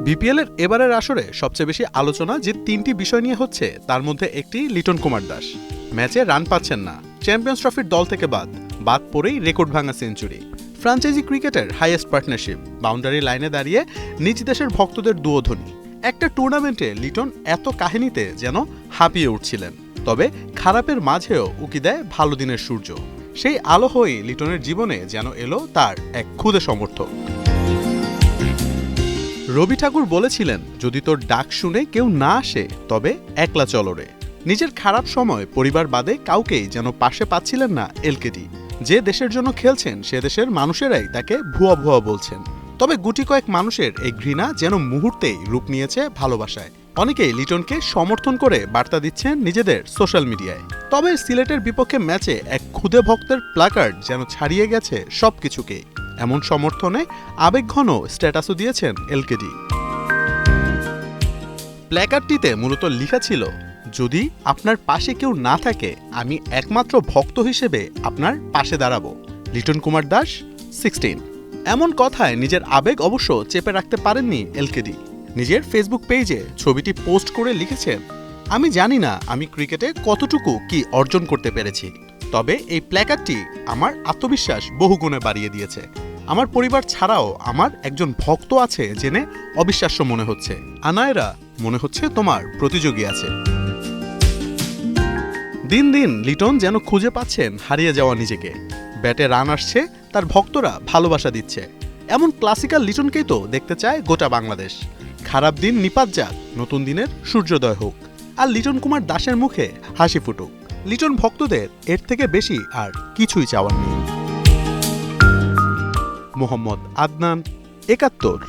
BPL এর এবারের আসরে সবচেয়ে বেশি আলোচনা যে তিনটি বিষয় নিয়ে হচ্ছে তার মধ্যে একটি লিটন কুমার দাস। ম্যাচে রান পাচ্ছেন না, চ্যাম্পিয়ন্স ট্রফির দল থেকে বাদ পড়েই রেকর্ড ভাঙা সেঞ্চুরি, ফ্র্যাঞ্চাইজি ক্রিকেটের হাইয়েস্ট পার্টনারশিপ, বাউন্ডারি লাইনে দাঁড়িয়ে নিজ দেশের ভক্তদের দুয়োধ্বনি। একটা টুর্নামেন্টে লিটন এত কাহিনীতে যেন হাঁপিয়ে উঠছিলেন। তবে খারাপের মাঝেও উকি দেয় ভালো দিনের সূর্য। সেই আলো হয়ে লিটনের জীবনে যেন এলো তার এক ক্ষুদে সমর্থক। রবি ঠাকুর বলেছিলেন, যদি তোর ডাক শুনে কেউ না আসে তবে একলা চলো রে। নিজের খারাপ সময় পরিবার বাদে কাউকেই যেন পাশে পাচ্ছিলেন না এলকেডি। যে দেশের জন্য খেলছেন সে দেশের মানুষেরাই তাকে ভুয়া ভুয়া বলছেন। তবে গুটি কয়েক মানুষের এই ঘৃণা যেন মুহূর্তেই রূপ নিয়েছে ভালোবাসায়। অনেকেই লিটনকে সমর্থন করে বার্তা দিচ্ছেন নিজেদের সোশ্যাল মিডিয়ায়। তবে সিলেটের বিপক্ষে ম্যাচে এক ক্ষুদে ভক্তের প্ল্যাকার্ড যেন ছাড়িয়ে গেছে সবকিছুকে। এমন সমর্থনে আবেগঘন স্ট্যাটাসও দিয়েছেন এলকেডি। প্ল্যাকার্ডটিতে মূলত লেখা ছিল, যদি আপনার পাশে কেউ না থাকে আমি একমাত্র ভক্ত হিসেবে আপনার পাশে দাঁড়াবো, লিটন কুমার দাস 16। এমন কথায় নিজের আবেগ অবশ্য চেপে রাখতে পারেননি এলকেডি। নিজের ফেসবুক পেজে ছবিটি পোস্ট করে লিখেছেন, আমি জানি না আমি ক্রিকেটে কতটুকু কি অর্জন করতে পেরেছি, তবে এই প্ল্যাকার্ডটি আমার আত্মবিশ্বাস বহুগুণে বাড়িয়ে দিয়েছে। আমার পরিবার ছাড়াও আমার একজন ভক্ত আছে জেনে অবিশ্বাস্য মনে হচ্ছে। আনায়রা, মনে হচ্ছে তোমার প্রতিযোগী আছে। দিন দিন লিটন যেন খুঁজে পাচ্ছেন হারিয়ে যাওয়া নিজেকে। ব্যাটে রান আসছে, তার ভক্তরা ভালোবাসা দিচ্ছে। এমন ক্লাসিক্যাল লিটনকেই তো দেখতে চায় গোটা বাংলাদেশ। খারাপ দিন নিপাত যাক, নতুন দিনের সূর্যোদয় হোক, আর লিটন কুমার দাসের মুখে হাসি ফুটুক। লিটন ভক্তদের এর থেকে বেশি আর কিছুই চাওয়ার নেই। মোহাম্মদ আদনান, ৭১।